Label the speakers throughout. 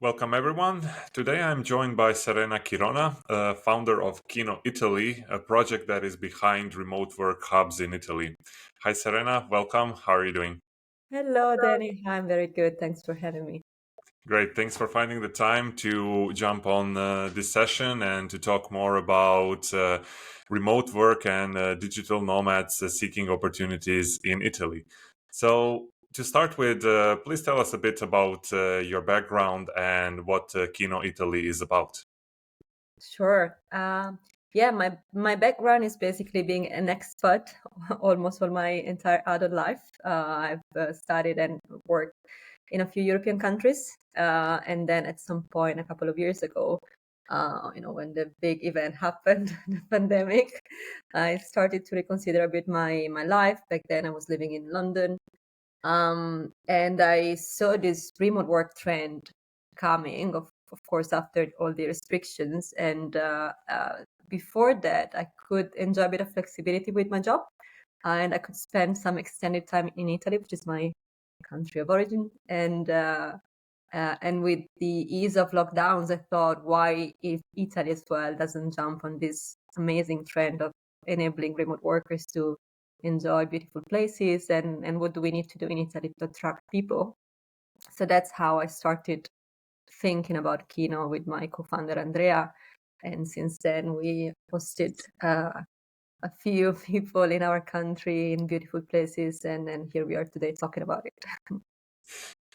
Speaker 1: Welcome, everyone. Today I'm joined by Serena Chironna, founder of Kino Italy, a project that is behind remote work hubs in Italy. Hi, Serena. Welcome. How are you doing?
Speaker 2: Hello, Danny. I'm very good. Thanks for having me.
Speaker 1: Great. Thanks for finding the time to jump on this session and to talk more about remote work and digital nomads seeking opportunities in Italy. So, to start with, please tell us a bit about your background and what Kino Italy is about.
Speaker 2: Sure. Yeah, my background is basically being an expat almost all my entire adult life. I've studied and worked in a few European countries, and then at some point a couple of years ago, when the big event happened, the pandemic, I started to reconsider a bit my life. Back then, I was living in London. And I saw this remote work trend coming, of course, after all the restrictions. And before that, I could enjoy a bit of flexibility with my job. And I could spend some extended time in Italy, which is my country of origin. And with the ease of lockdowns, I thought, why if Italy as well doesn't jump on this amazing trend of enabling remote workers to enjoy beautiful places, and what do we need to do in Italy to attract people? So that's how I started thinking about Kino with my co-founder Andrea. And since then, we hosted a few people in our country in beautiful places, and here we are today talking about it.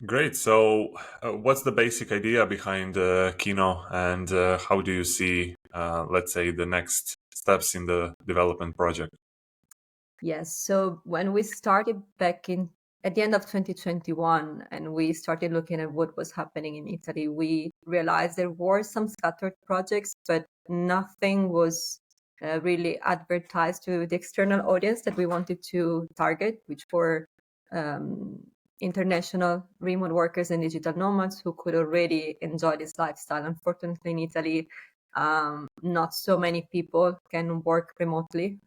Speaker 1: Great. So, what's the basic idea behind Kino, and how do you see, let's say, the next steps in the development project?
Speaker 2: Yes. So when we started back in at the end of 2021 and we started looking at what was happening in Italy, we realized there were some scattered projects, but nothing was really advertised to the external audience that we wanted to target, which were um, international remote workers and digital nomads who could already enjoy this lifestyle. Unfortunately, in Italy, not so many people can work remotely.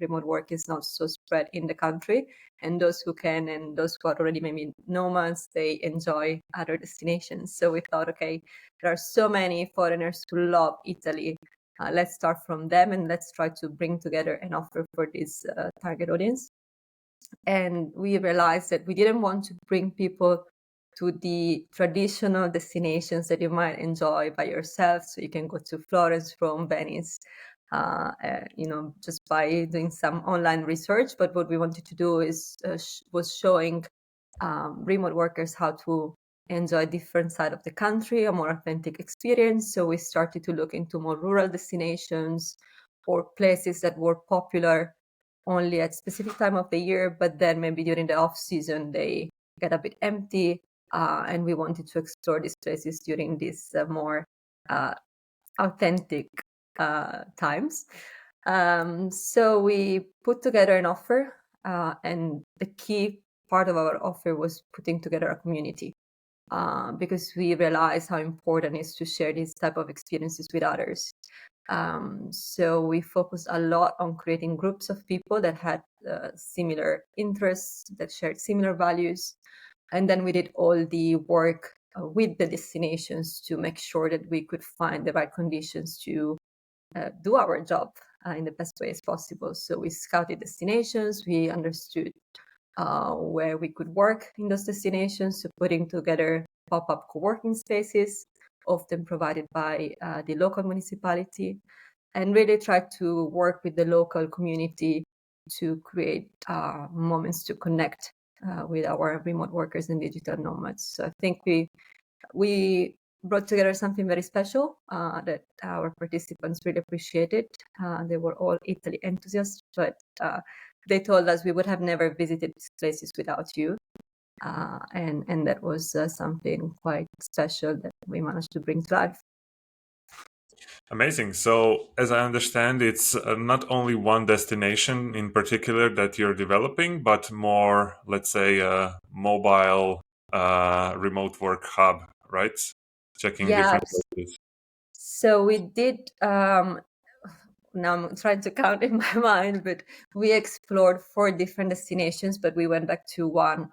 Speaker 2: Remote work is not so spread in the country, and those who can and those who are already maybe nomads, they enjoy other destinations. So we thought, okay, there are so many foreigners who love Italy. Let's start from them and let's try to bring together an offer for this target audience. And we realized that we didn't want to bring people to the traditional destinations that you might enjoy by yourself. So you can go to Florence, Rome, Venice, just by doing some online research. But what we wanted to do was showing remote workers how to enjoy different side of the country, a more authentic experience. So we started to look into more rural destinations or places that were popular only at specific time of the year, but then maybe during the off season they get a bit empty, and we wanted to explore these places during these more uh, authentic times. So we put together an offer, and the key part of our offer was putting together a community, because we realized how important it is to share these type of experiences with others. So we focused a lot on creating groups of people that had similar interests, that shared similar values. And then we did all the work with the destinations to make sure that we could find the right conditions to do our job in the best way as possible. So we scouted destinations, we understood where we could work in those destinations, so putting together pop-up co-working spaces, often provided by the local municipality, and really try to work with the local community to create moments to connect with our remote workers and digital nomads. So I think we brought together something very special that our participants really appreciated. They were all Italy enthusiasts, but they told us we would have never visited these places without you. And that was something quite special that we managed to bring to life.
Speaker 1: Amazing. So, as I understand, it's not only one destination in particular that you're developing, but more, let's say, a mobile remote work hub, right? Checking
Speaker 2: Yeah,
Speaker 1: different places.
Speaker 2: so we did. Now I'm trying to count in my mind, but we explored 4 different destinations, but we went back to one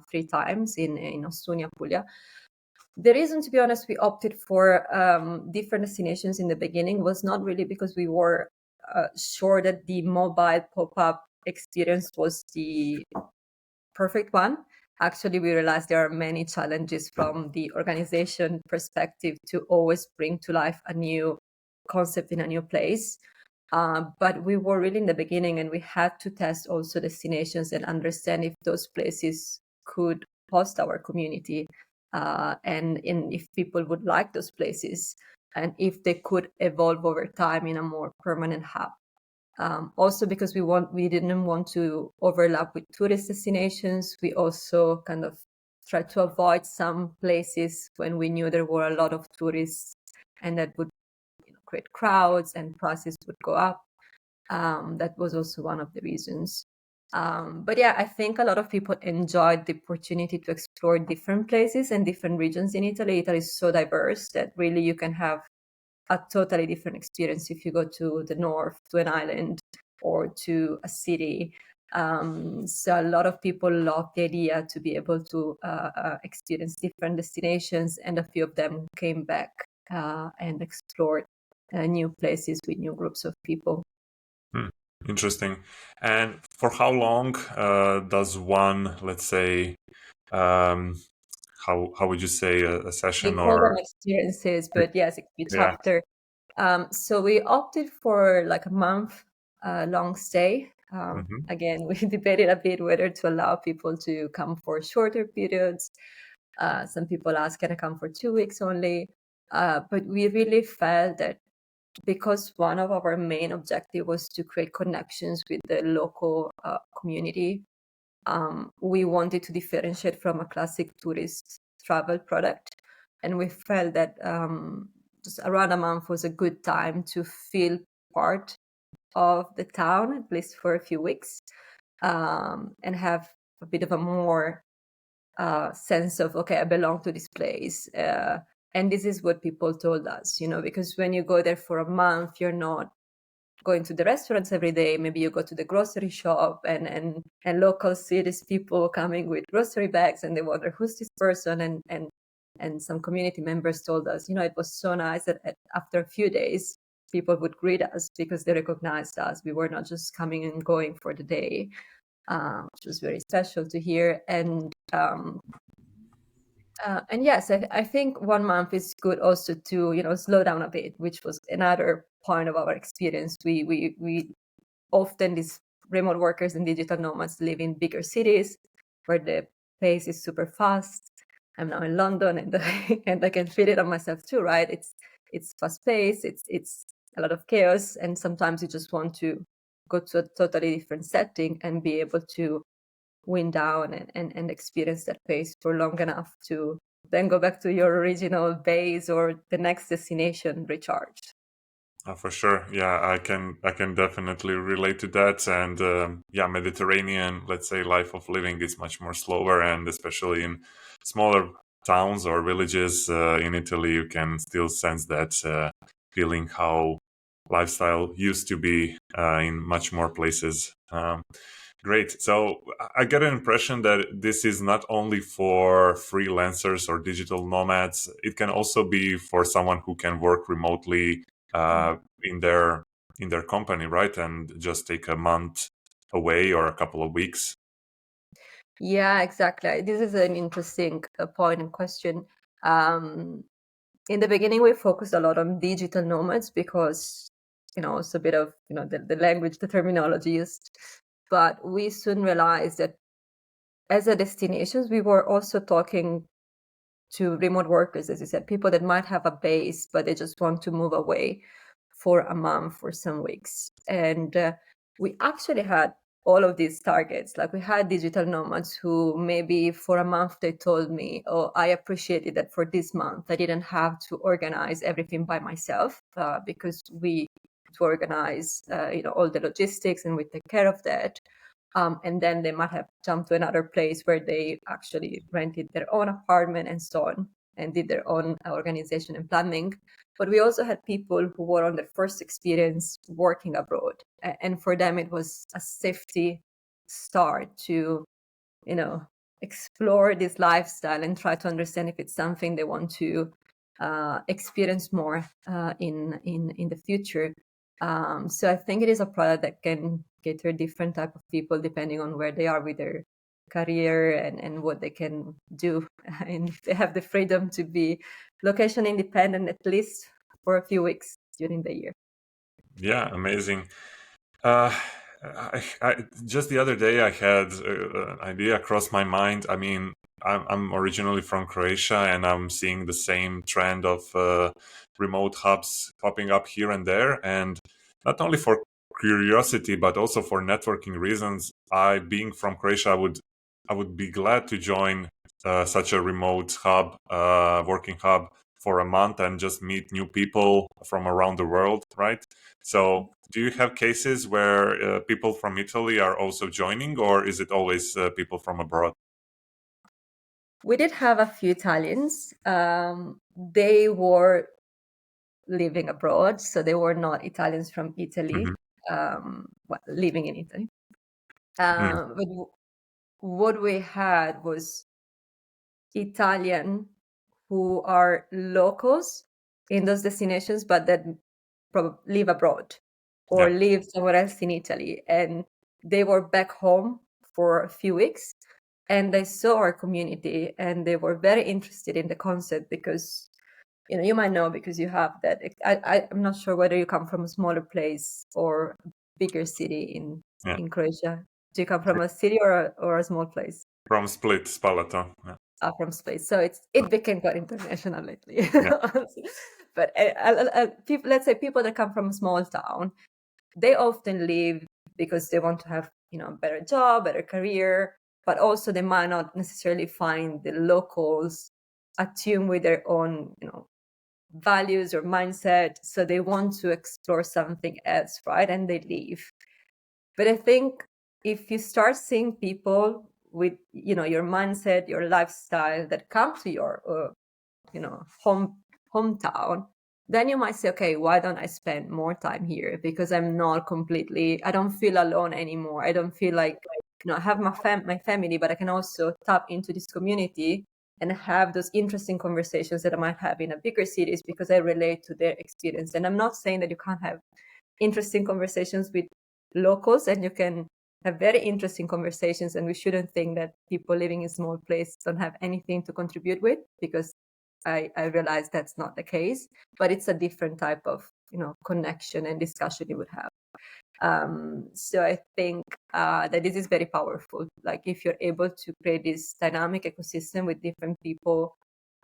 Speaker 2: 3 times in Ostunia, Puglia. The reason, to be honest, we opted for different destinations in the beginning was not really because we were sure that the mobile pop-up experience was the perfect one. Actually, we realized there are many challenges from the organization perspective to always bring to life a new concept in a new place. But we were really in the beginning, and we had to test also destinations and understand if those places could host our community, and if people would like those places, and if they could evolve over time in a more permanent hub. Also, because we didn't want to overlap with tourist destinations, we also kind of tried to avoid some places when we knew there were a lot of tourists, and that would create crowds and prices would go up. That was also one of the reasons. But yeah, I think a lot of people enjoyed the opportunity to explore different places and different regions in Italy. Italy is so diverse that really you can have a totally different experience if you go to the north, to an island, or to a city. So a lot of people love the idea to be able to experience different destinations, and a few of them came back and explored new places with new groups of people.
Speaker 1: Interesting. And for how long does one, let's say, um, how would you say a
Speaker 2: We
Speaker 1: session
Speaker 2: call them
Speaker 1: or
Speaker 2: experiences, but yes, it could be
Speaker 1: yeah?
Speaker 2: chapter. So we opted for like a month long stay.
Speaker 1: Hmm.
Speaker 2: Again, we debated a bit whether to allow people to come for shorter periods. Some people asked, can I come for 2 weeks only? But we really felt that because one of our main objective was to create connections with the local community, we wanted to differentiate from a classic tourist travel product. And we felt that just around a month was a good time to feel part of the town, at least for a few weeks, and have a bit of a more sense of, okay, I belong to this place. And this is what people told us, because when you go there for a month, you're not going to the restaurants every day. Maybe you go to the grocery shop, and local cities people coming with grocery bags, and they wonder who's this person. And some community members told us, it was so nice that after a few days, people would greet us because they recognized us. We were not just coming and going for the day, which was very special to hear. And yes, I think 1 month is good also to slow down a bit, which was another point of our experience. We often, these remote workers and digital nomads live in bigger cities where the pace is super fast. I'm now in London, and and I can feel it on myself too, right? It's fast paced. It's a lot of chaos, and sometimes you just want to go to a totally different setting and be able to wind down and experience that pace for long enough to then go back to your original base or the next destination recharged.
Speaker 1: For sure. Yeah, I can definitely relate to that. And yeah, Mediterranean, let's say, life of living is much more slower, and especially in smaller towns or villages in Italy, you can still sense that feeling how lifestyle used to be in much more places. Great. So I get an impression that this is not only for freelancers or digital nomads. It can also be for someone who can work remotely in their company, right? And just take a month away or a couple of weeks.
Speaker 2: Yeah, exactly. This is an interesting point and question. Um, in the beginning, we focused a lot on digital nomads because, it's a bit of, the language, the terminology used. But we soon realized that as a destinations, we were also talking to remote workers, as you said, people that might have a base, but they just want to move away for a month or some weeks. And we actually had all of these targets. Like we had digital nomads who maybe for a month they told me, oh, I appreciated that for this month I didn't have to organize everything by myself because we to organize all the logistics, and we take care of that. And then they might have jumped to another place where they actually rented their own apartment and so on, and did their own organization and planning. But we also had people who were on their first experience working abroad. And for them, it was a safety start to, explore this lifestyle and try to understand if it's something they want to experience more in the future. So I think it is a product that can cater different type of people depending on where they are with their career and what they can do, and if they have the freedom to be location independent at least for a few weeks during the year.
Speaker 1: Yeah, amazing. Uh, just the other day, I had an idea cross my mind. I mean, I'm originally from Croatia, and I'm seeing the same trend of remote hubs popping up here and there. And not only for curiosity, but also for networking reasons. Being from Croatia, I would be glad to join such a remote hub, working hub for a month and just meet new people from around the world, right? So, do you have cases where people from Italy are also joining, or is it always people from abroad?
Speaker 2: We did have a few Italians. They were living abroad, so they were not Italians from Italy,
Speaker 1: Hmm.
Speaker 2: living in Italy.
Speaker 1: Mm.
Speaker 2: But what we had was Italian who are locals in those destinations, but that live abroad or
Speaker 1: Yeah.
Speaker 2: live somewhere else in Italy. And they were back home for a few weeks and they saw our community and they were very interested in the concept because you might know because you have that. I'm not sure whether you come from a smaller place or a bigger city
Speaker 1: Yeah.
Speaker 2: in Croatia. Do you come from a city or a small place?
Speaker 1: From Split, Spalato. Yeah.
Speaker 2: From space. So it became quite international lately.
Speaker 1: Yeah.
Speaker 2: But people, let's say people that come from a small town, they often leave because they want to have a better job, better career, but also they might not necessarily find the locals attuned with their own values or mindset. So they want to explore something else, right? And they leave. But I think if you start seeing people with your mindset, your lifestyle that come to your hometown, then you might say, okay, why don't I spend more time here? Because I don't feel alone anymore. I don't feel like I have my family, but I can also tap into this community and have those interesting conversations that I might have in a bigger cities because I relate to their experience. And I'm not saying that you can't have interesting conversations with locals and you can have very interesting conversations, and we shouldn't think that people living in small places don't have anything to contribute with, because I realize that's not the case, but it's a different type of connection and discussion you would have. So I think that this is very powerful. Like if you're able to create this dynamic ecosystem with different people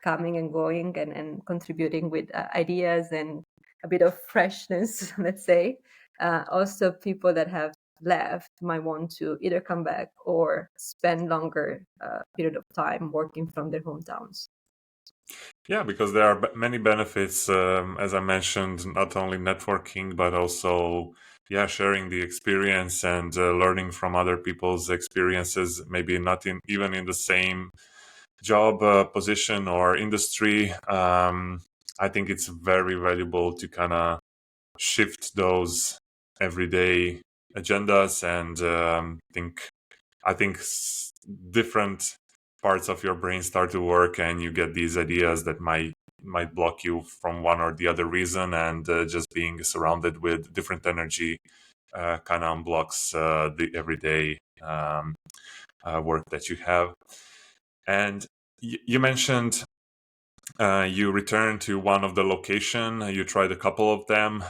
Speaker 2: coming and going and contributing with ideas and a bit of freshness, let's say. Also, people that have left might want to either come back or spend longer period of time working from their hometowns.
Speaker 1: Yeah, because there are many benefits, as I mentioned, not only networking, but also, yeah, sharing the experience and learning from other people's experiences, maybe not even in the same job position or industry. I think it's very valuable to kind of shift those everyday agendas and I think different parts of your brain start to work and you get these ideas that might block you from one or the other reason, and just being surrounded with different energy kind of unblocks the everyday work that you have. And you mentioned you returned to one of the location. You tried a couple of them.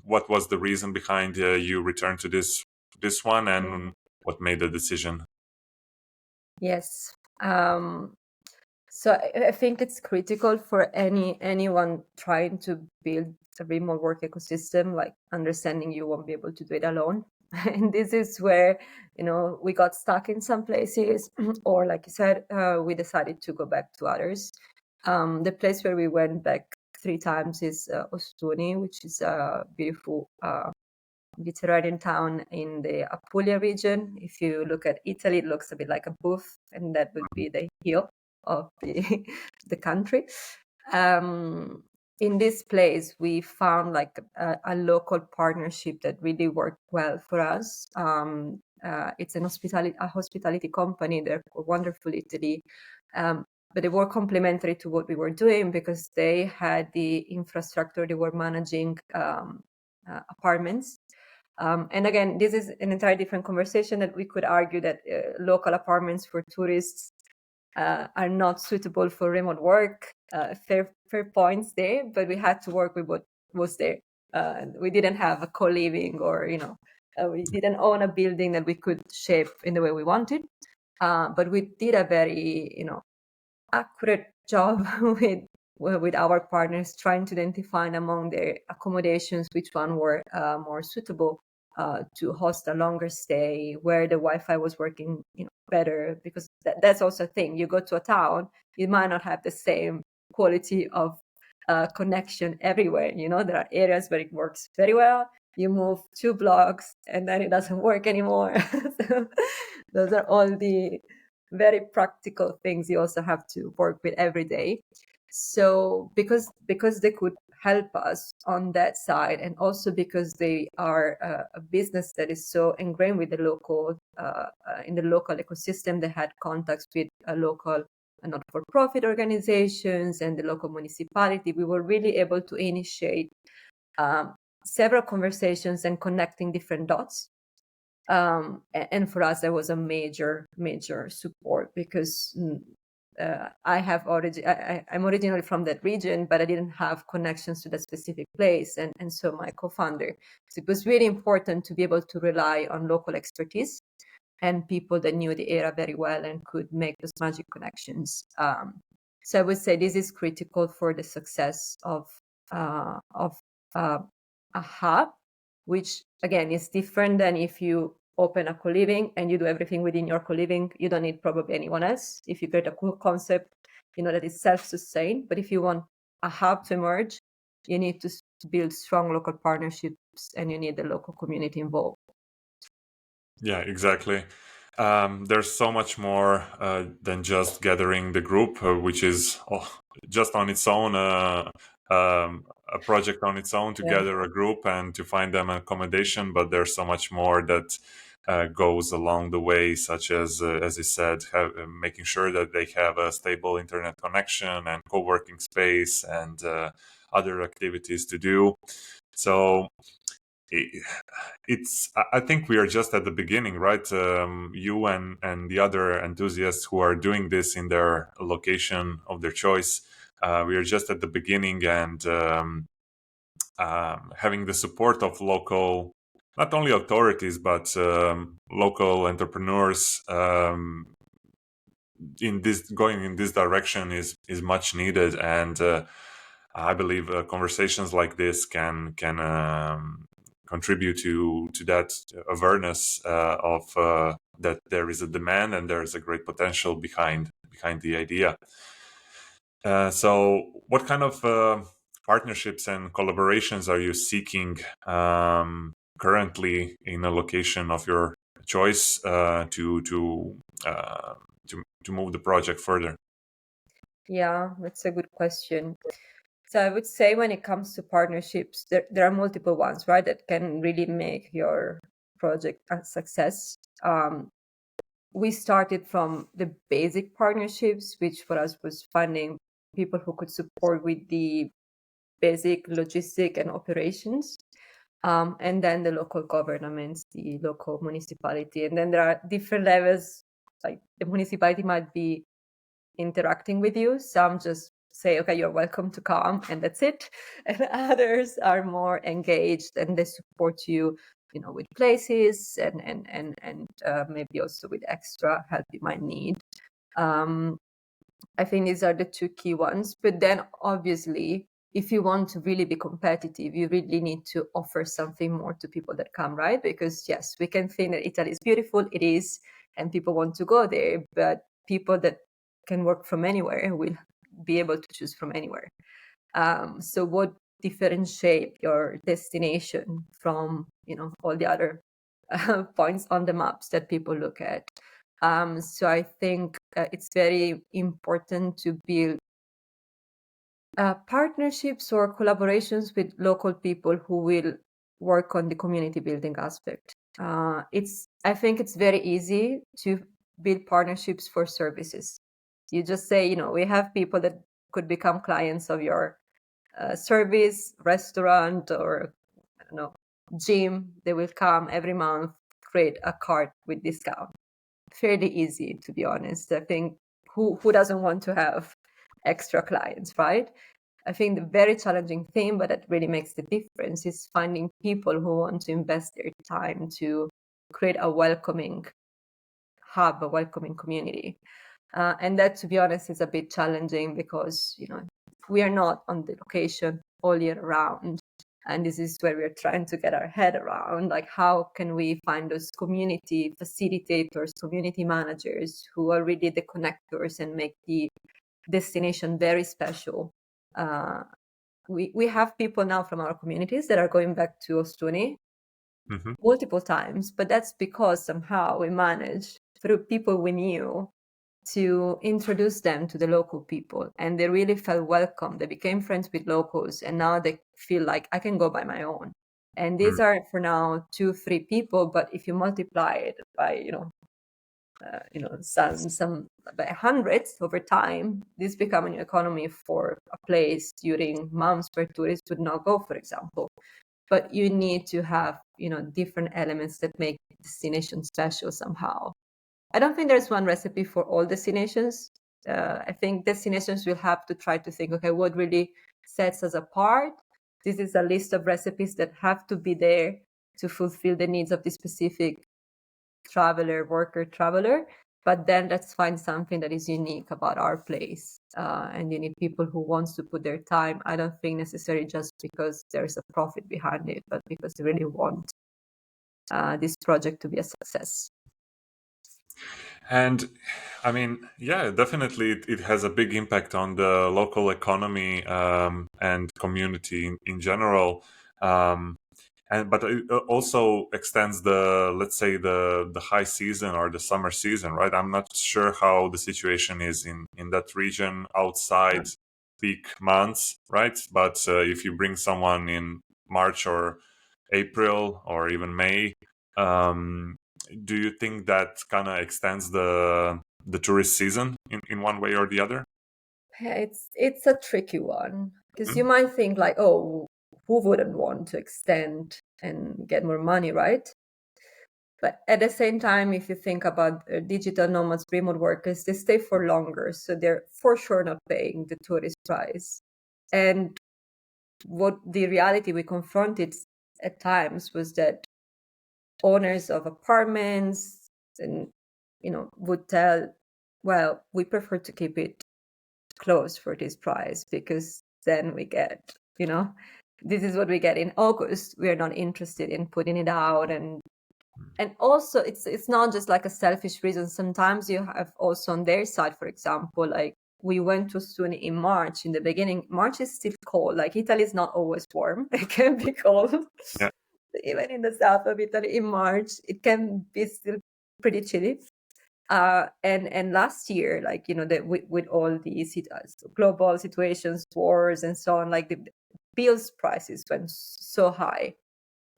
Speaker 1: What was the reason behind you returned to this one, and what made the decision?
Speaker 2: Yes. So I think it's critical for anyone trying to build a remote work ecosystem, like understanding you won't be able to do it alone. And this is where, we got stuck in some places, or like you said, we decided to go back to others. The place where we went back 3 times is Ostuni, which is a beautiful Mediterranean town in the Apulia region. If you look at Italy, it looks a bit like a booth, and that would be the heel of the the country. In this place, we found like a local partnership that really worked well for us. It's a hospitality company. They're called Wonderful Italy. But they were complementary to what we were doing because they had the infrastructure. They were managing apartments. And again, this is an entirely different conversation that we could argue that local apartments for tourists are not suitable for remote work. Fair points there, but we had to work with what was there. We didn't have a co-living or, we didn't own a building that we could shape in the way we wanted. But we did a very, accurate job with our partners, trying to identify among their accommodations which one were more suitable to host a longer stay, where the Wi-Fi was working better, because that's also a thing. You go to a town, you might not have the same quality of connection everywhere. There are areas where it works very well. You move 2 blocks and then it doesn't work anymore. So those are all the very practical things you also have to work with every day. So because they could help us on that side, and also because they are a business that is so ingrained with the local in the local ecosystem, they had contacts with a local not-for-profit organizations and the local municipality. We were really able to initiate several conversations and connecting different dots. And for us, that was a major support, because I'm originally from that region, but I didn't have connections to that specific place, and so my co-founder. So it was really important to be able to rely on local expertise and people that knew the area very well and could make those magic connections. So I would say this is critical for the success of a hub, which again is different than if you open a co-living and you do everything within your co-living. You don't need probably anyone else. If you create a cool concept, that is self-sustained. But if you want a hub to emerge, you need to build strong local partnerships, and you need the local community involved.
Speaker 1: Yeah, exactly. There's so much more than just gathering the group, which is just on its own a project on its own to gather a group and to find them accommodation. But there's so much more that goes along the way, such as you said, making sure that they have a stable internet connection and co-working space and other activities to do. So I think we are just at the beginning, right? You and the other enthusiasts who are doing this in their location of their choice, we are just at the beginning, and having the support of local, not only authorities, but local entrepreneurs going in this direction is much needed. And I believe conversations like this can contribute to that awareness of that there is a demand and there is a great potential behind the idea. So what kind of partnerships and collaborations are you seeking currently in a location of your choice to move the project further?
Speaker 2: Yeah, that's a good question. So I would say when it comes to partnerships, there are multiple ones, right, that can really make your project a success. We started from the basic partnerships, which for us was finding people who could support with the basic logistic and operations. And then the local governments, the local municipality. And then there are different levels, like the municipality might be interacting with you. Some just say, okay, you're welcome to come, and that's it. And others are more engaged, and they support you, with places and maybe also with extra help you might need. I think these are the 2 key ones. But then obviously, if you want to really be competitive, you really need to offer something more to people that come, right? Because yes, we can think that Italy is beautiful, it is, and people want to go there, but people that can work from anywhere will be able to choose from anywhere. So what differentiate your destination from, all the other points on the maps that people look at? So I think it's very important to build partnerships or collaborations with local people who will work on the community building aspect. It's I think it's very easy to build partnerships for services. You just say, we have people that could become clients of your service, restaurant, or I don't know, gym. They will come every month, create a cart with discount. Fairly easy, to be honest. I think who doesn't want to have extra clients, right? I think the very challenging thing, but that really makes the difference, is finding people who want to invest their time to create a welcoming hub, a welcoming community. And that, to be honest, is a bit challenging because, we are not on the location all year round. And this is where we're trying to get our head around, like, how can we find those community facilitators, community managers who are really the connectors and make the destination very special. We have people now from our communities that are going back to Ostuni multiple times, but that's because somehow we managed, through people we knew, to introduce them to the local people, and they really felt welcome. They became friends with locals, and now they feel like I can go by my own. And these are for now 2-3 people, but if you multiply it by some by hundreds over time, this become an economy for a place during months where tourists would not go, for example. But you need to have different elements that make destination special somehow. I don't think there's one recipe for all destinations. I think destinations will have to try to think, okay, what really sets us apart? This is a list of recipes that have to be there to fulfill the needs of the specific traveler. But then let's find something that is unique about our place. And you need people who wants to put their time. I don't think necessarily just because there's a profit behind it, but because they really want this project to be a success.
Speaker 1: And I mean, yeah, definitely it has a big impact on the local economy and community in general. But it also extends let's say the high season or the summer season, right? I'm not sure how the situation is in that region outside peak months, right? But if you bring someone in March or April or even May, um, do you think that kind of extends the tourist season in one way or the other?
Speaker 2: It's a tricky one, because you might think like, oh, who wouldn't want to extend and get more money, right? But at the same time, if you think about digital nomads, remote workers, they stay for longer, so they're for sure not paying the tourist price. And what the reality we confronted at times was that owners of apartments and would tell, well, we prefer to keep it closed for this price because then we get, this is what we get in August. We are not interested in putting it out. And also it's not just like a selfish reason. Sometimes you have also on their side, for example, like we went to Suni in March. In the beginning, March is still cold. Like Italy is not always warm. It can be cold.
Speaker 1: Yeah.
Speaker 2: Even in the south of Italy in March, it can be still pretty chilly. And last year, like, with all these global situations, wars and so on, like the bills prices went so high.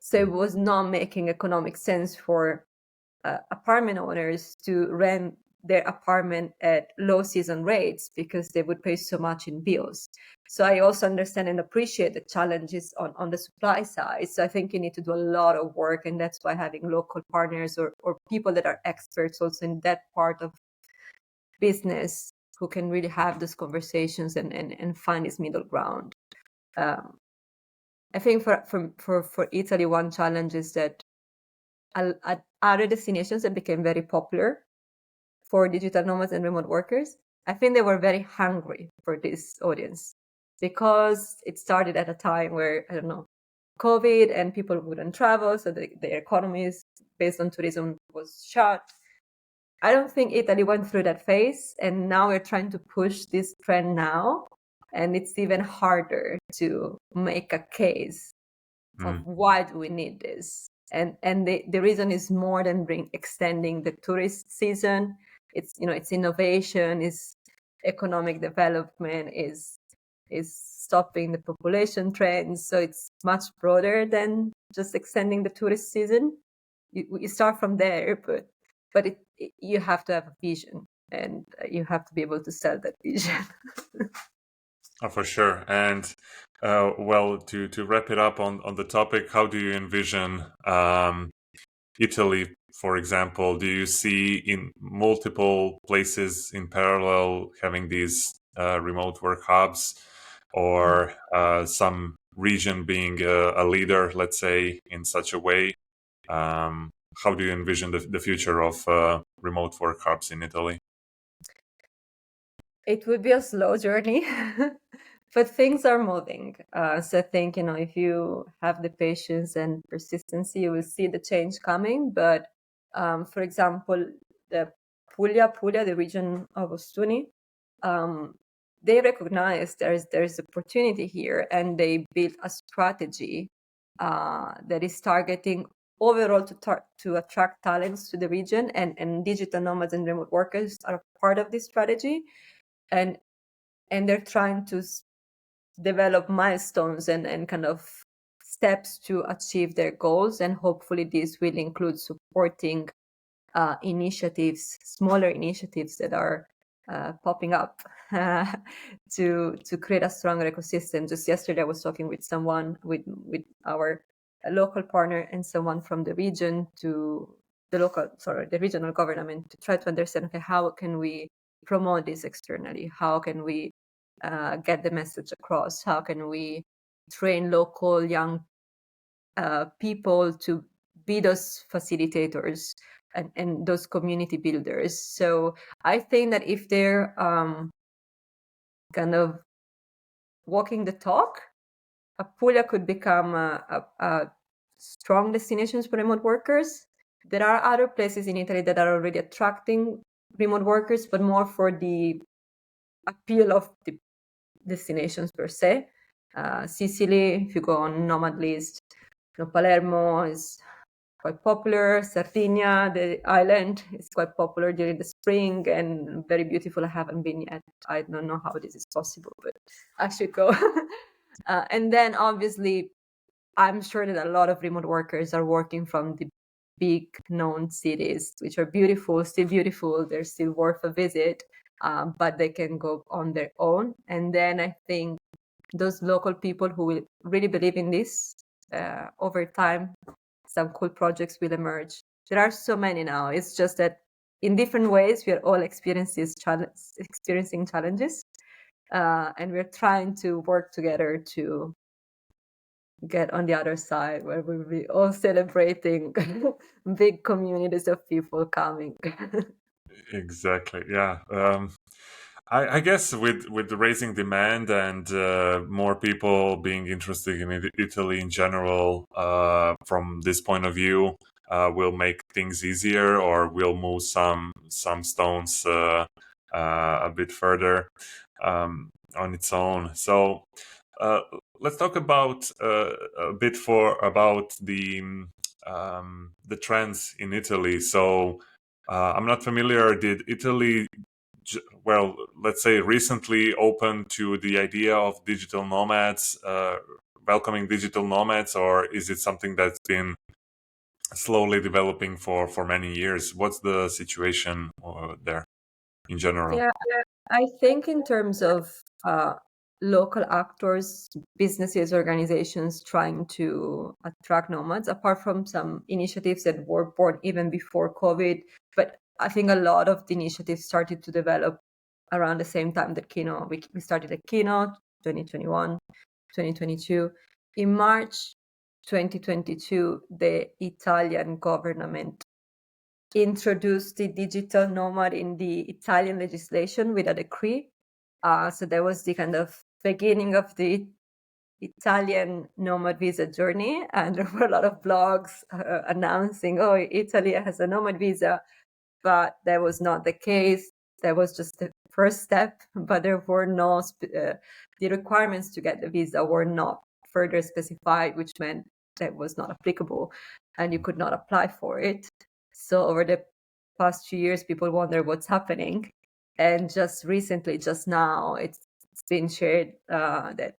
Speaker 2: So it was not making economic sense for apartment owners to rent their apartment at low season rates because they would pay so much in bills. So I also understand and appreciate the challenges on the supply side. So I think you need to do a lot of work, and that's why having local partners or people that are experts also in that part of business who can really have those conversations and find this middle ground. I think for Italy, one challenge is that at other destinations that became very popular for digital nomads and remote workers, I think they were very hungry for this audience because it started at a time where, I don't know, COVID and people wouldn't travel. So the economies based on tourism was shut. I don't think Italy went through that phase. And now we're trying to push this trend now. And it's even harder to make a case of why do we need this. And the reason is more than extending the tourist season. It's innovation, is economic development, is stopping the population trends. So it's much broader than just extending the tourist season. you start from there, but you have to have a vision, and you have to be able to sell that vision.
Speaker 1: Oh, for sure. And well, to wrap it up on the topic, how do you envision Italy, for example? Do you see in multiple places in parallel having these remote work hubs, or some region being a leader, let's say, in such a way? How do you envision the future of remote work hubs in Italy?
Speaker 2: It would be a slow journey, but things are moving. So I think, if you have the patience and persistency, you will see the change coming. But for example, the Puglia, the region of Ostuni, they recognize there's opportunity here, and they built a strategy that is targeting overall to attract talents to the region, and digital nomads and remote workers are part of this strategy. And they're trying to develop milestones and kind of steps to achieve their goals, and hopefully this will include supporting initiatives, smaller initiatives that are popping up to create a stronger ecosystem. Just yesterday I was talking with someone, with our local partner, and someone from the region, to the regional government, to try to understand, okay, how can we promote this externally? How can we get the message across? How can we train local young people to be those facilitators and those community builders? So I think that if they're kind of walking the talk, Apulia could become a strong destination for remote workers. There are other places in Italy that are already attracting remote workers, but more for the appeal of the destinations per se. Sicily, if you go on nomad list, Palermo is quite popular. Sardinia, the island, is quite popular during the spring and very beautiful. I haven't been yet. I don't know how this is possible, but I should go. And then obviously, I'm sure that a lot of remote workers are working from the big known cities, which are beautiful, still beautiful. They're still worth a visit, but they can go on their own. And then I think those local people who will really believe in this, over time, some cool projects will emerge. There are so many now. It's just that in different ways, we are all experiencing challenges, and we're trying to work together to get on the other side, where we'll be all celebrating big communities of people coming.
Speaker 1: Exactly. Yeah. I guess with the raising demand and more people being interested in Italy in general, from this point of view, will make things easier, or will move some stones a bit further on its own. So uh, let's talk about a bit about the trends in Italy. So I'm not familiar. Did Italy, well, let's say, recently open to the idea of digital nomads, welcoming digital nomads, or is it something that's been slowly developing for many years? What's the situation there in general?
Speaker 2: Yeah, I think in terms of local actors, businesses, organizations trying to attract nomads, apart from some initiatives that were born even before COVID, but I think a lot of the initiatives started to develop around the same time that Kino, we started at Kino 2021, 2022. In March 2022, the Italian government introduced the digital nomad in the Italian legislation with a decree. So that was the kind of beginning of the Italian nomad visa journey. And there were a lot of blogs announcing, oh, Italy has a nomad visa, but that was not the case. That was just the first step, but there were no, the requirements to get the visa were not further specified, which meant that was not applicable and you could not apply for it. So over the past 2 years, people wonder what's happening. And just recently, just now, it's been shared that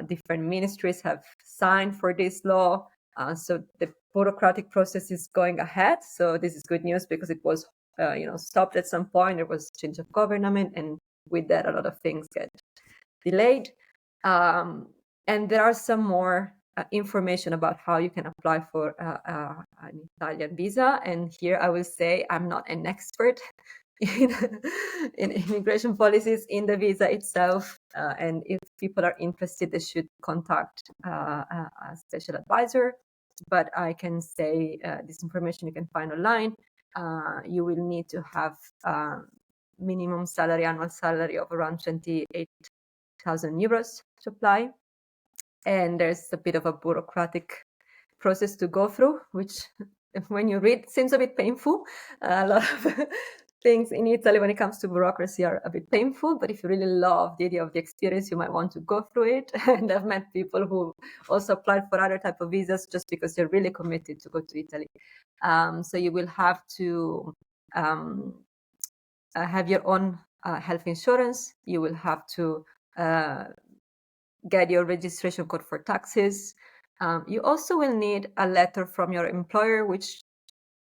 Speaker 2: different ministries have signed for this law. So the bureaucratic process is going ahead. So this is good news because it was stopped at some point. There was change of government, and with that, a lot of things get delayed. And there are some more information about how you can apply for an Italian visa. And here I will say I'm not an expert in, in immigration policies in the visa itself. And if people are interested, they should contact a special advisor. But I can say this information you can find online. You will need to have minimum salary, annual salary of around 28,000 euros to apply. And there's a bit of a bureaucratic process to go through, which when you read seems a bit painful. A lot of things in Italy when it comes to bureaucracy are a bit painful, but if you really love the idea of the experience, you might want to go through it. And I've met people who also applied for other type of visas just because they're really committed to go to Italy. So you will have to have your own health insurance. You will have to get your registration code for taxes. You also will need a letter from your employer, which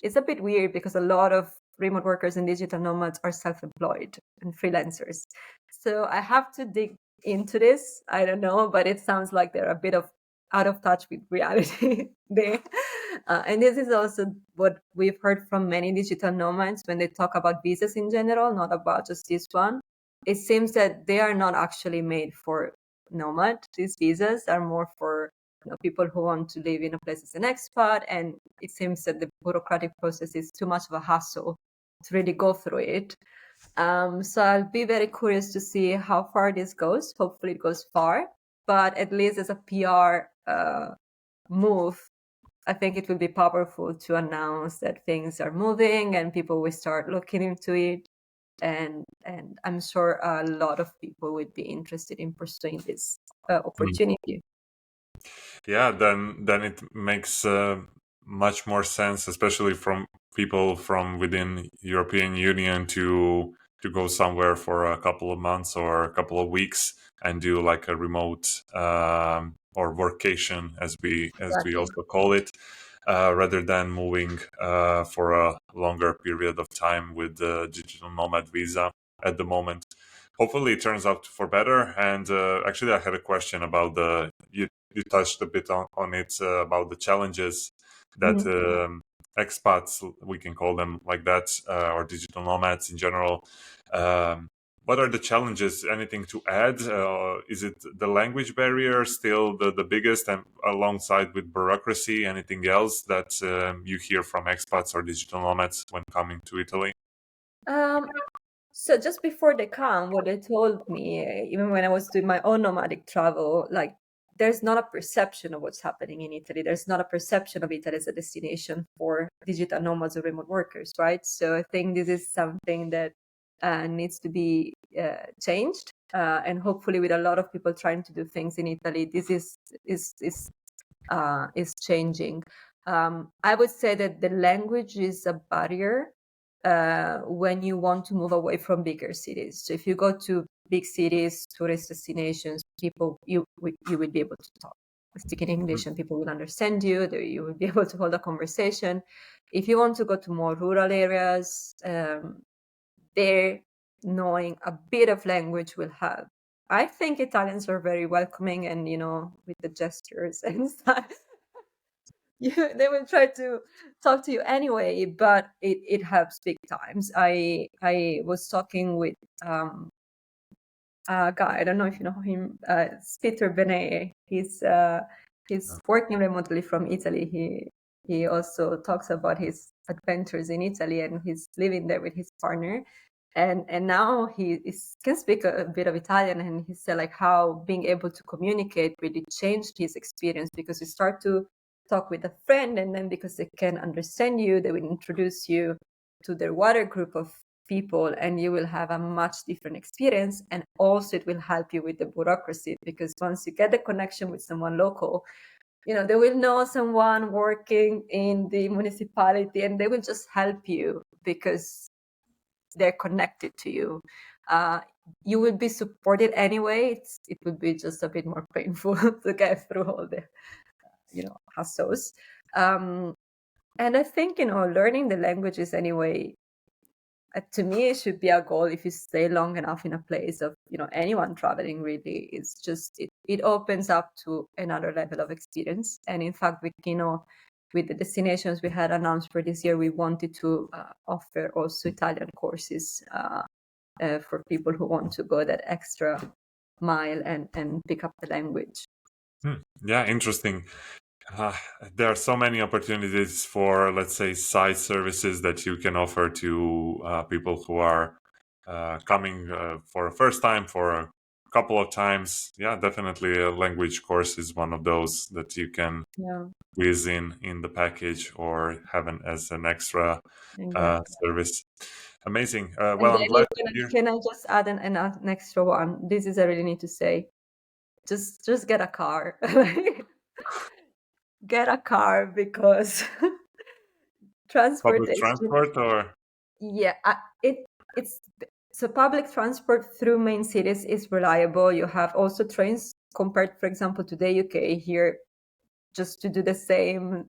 Speaker 2: is a bit weird because a lot of remote workers and digital nomads are self-employed and freelancers. So I have to dig into this. I don't know, but it sounds like they're a bit of out of touch with reality there. And this is also what we've heard from many digital nomads when they talk about visas in general, not about just this one. It seems that they are not actually made for nomad. These visas are more for people who want to live in a place as an expat, and it seems that the bureaucratic process is too much of a hassle to really go through it. So I'll be very curious to see how far this goes. Hopefully it goes far, but at least as a PR move, I think it will be powerful to announce that things are moving and people will start looking into it. And I'm sure a lot of people would be interested in pursuing this opportunity.
Speaker 1: Yeah, then it makes much more sense, especially from people from within European Union to go somewhere for a couple of months or a couple of weeks and do like a remote or workation, as we
Speaker 2: Exactly.
Speaker 1: also call it, rather than moving for a longer period of time with the digital nomad visa at the moment. Hopefully, it turns out for better. And actually, I had a question about you touched a bit on it about the challenges that expats, we can call them like that, or digital nomads in general. What are the challenges? Anything to add? Is it the language barrier still the biggest, and alongside with bureaucracy? Anything else that you hear from expats or digital nomads when coming to Italy?
Speaker 2: Um, so just before they come, what they told me, even when I was doing my own nomadic travel, like there's not a perception of what's happening in Italy. There's not a perception of Italy as a destination for digital nomads or remote workers, right? So I think this is something that needs to be changed, and hopefully, with a lot of people trying to do things in Italy, this is changing. I would say that the language is a barrier when you want to move away from bigger cities. So if you go to big cities, tourist destinations, people you will be able to talk, speak in English, and people will understand you. You will be able to hold a conversation. If you want to go to more rural areas, there knowing a bit of language will help. I think Italians are very welcoming, and with the gestures and stuff. They will try to talk to you anyway, but it helps big times. I was talking with a guy, I don't know if you know him, Peter Benet. He's working remotely from Italy. He also talks about his adventures in Italy, and he's living there with his partner. And now can speak a bit of Italian, and he said like how being able to communicate really changed his experience, because you start to talk with a friend, and then because they can understand you, they will introduce you to their wider group of people, and you will have a much different experience. And also it will help you with the bureaucracy, because once you get the connection with someone local, they will know someone working in the municipality, and they will just help you because they're connected to you. You will be supported anyway. It would be just a bit more painful to get through all the hassles. And I think, learning the languages anyway, to me, it should be a goal if you stay long enough in a place of, anyone traveling really. It's just, it opens up to another level of experience. And in fact, with the destinations we had announced for this year, we wanted to offer also Italian courses for people who want to go that extra mile and pick up the language.
Speaker 1: Yeah, interesting. There are so many opportunities for, let's say, side services that you can offer to people who are coming for a first time, for a couple of times. Yeah, definitely a language course is one of those that you can whiz in the package or have as an extra service. Amazing. Well, I'm glad to hear.
Speaker 2: Can I just add an extra one? This is I really need to say. Just get a car. Get a car because
Speaker 1: Public
Speaker 2: transportation.
Speaker 1: transport or?
Speaker 2: Yeah, it's so public transport through main cities is reliable. You have also trains compared, for example, to the UK here. Just to do the same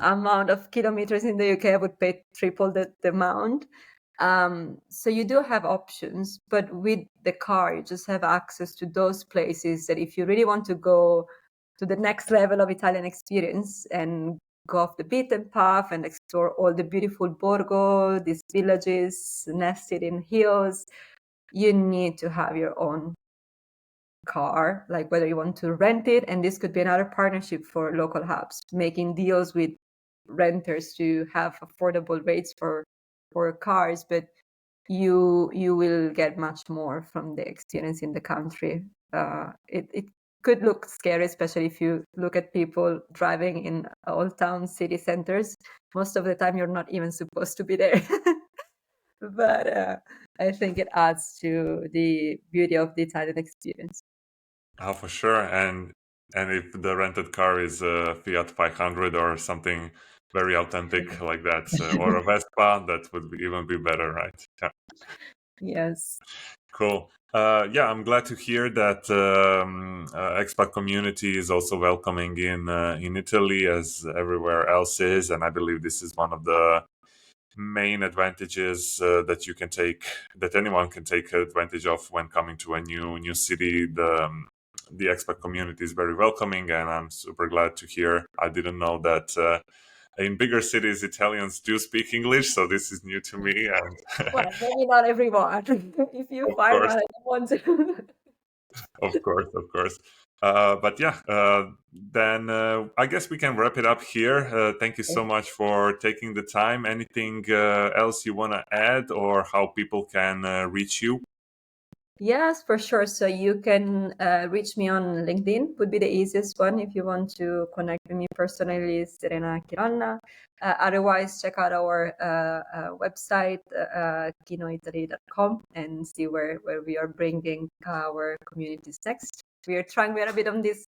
Speaker 2: amount of kilometers in the UK, I would pay triple the amount. So you do have options, but with the car, you just have access to those places that if you really want to go to the next level of Italian experience and go off the beaten path and explore all the beautiful borgo, these villages nested in hills, you need to have your own car, like whether you want to rent it, and this could be another partnership for local hubs, making deals with renters to have affordable rates for cars, but you will get much more from the experience in the country. It could look scary, especially if you look at people driving in old town city centers. Most of the time you're not even supposed to be there. But I think it adds to the beauty of the Italian experience.
Speaker 1: Oh, for sure. And if the rented car is a Fiat 500 or something very authentic like that, or a Vespa, that would even be better, right? Yeah.
Speaker 2: Yes.
Speaker 1: Cool. Yeah, I'm glad to hear that expat community is also welcoming in Italy as everywhere else is, and I believe this is one of the main advantages that anyone can take advantage of when coming to a new city. The expat community is very welcoming, and I'm super glad to hear. I didn't know that in bigger cities Italians do speak English, so this is new to me. And
Speaker 2: Well, maybe not everyone. If you
Speaker 1: of
Speaker 2: find
Speaker 1: course,
Speaker 2: one, I don't want to.
Speaker 1: of course. But yeah, then I guess we can wrap it up here. Thank you so much for taking the time. Anything else you want to add, or how people can reach you?
Speaker 2: Yes, for sure. So you can reach me on LinkedIn, would be the easiest one if you want to connect with me personally, Serena Chironna. Otherwise, check out our website, kinoitaly.com, and see where we are bringing our communities next. We are a bit on this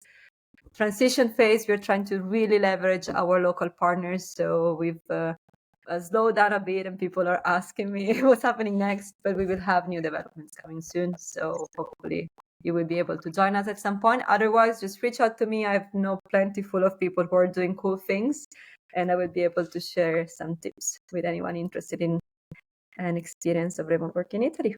Speaker 2: transition phase. We're trying to really leverage our local partners. So we've slowed down a bit and people are asking me what's happening next, but we will have new developments coming soon. So hopefully you will be able to join us at some point. Otherwise, just reach out to me. I know plenty full of people who are doing cool things, and I will be able to share some tips with anyone interested in an experience of remote work in Italy.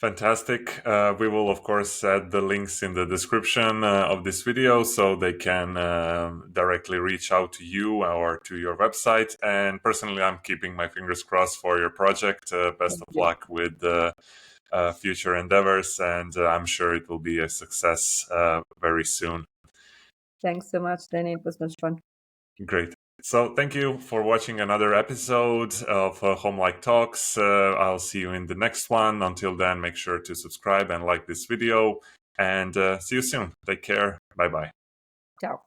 Speaker 1: Fantastic. We will, of course, add the links in the description of this video so they can directly reach out to you or to your website. And personally, I'm keeping my fingers crossed for your project. Best of luck with future endeavors, and I'm sure it will be a success very soon.
Speaker 2: Thanks so much, Danny. It was much fun.
Speaker 1: Great. So thank you for watching another episode of Home Like Talks. I'll see you in the next one. Until then, make sure to subscribe and like this video, and see you soon. Take care. Bye-bye.
Speaker 2: Ciao.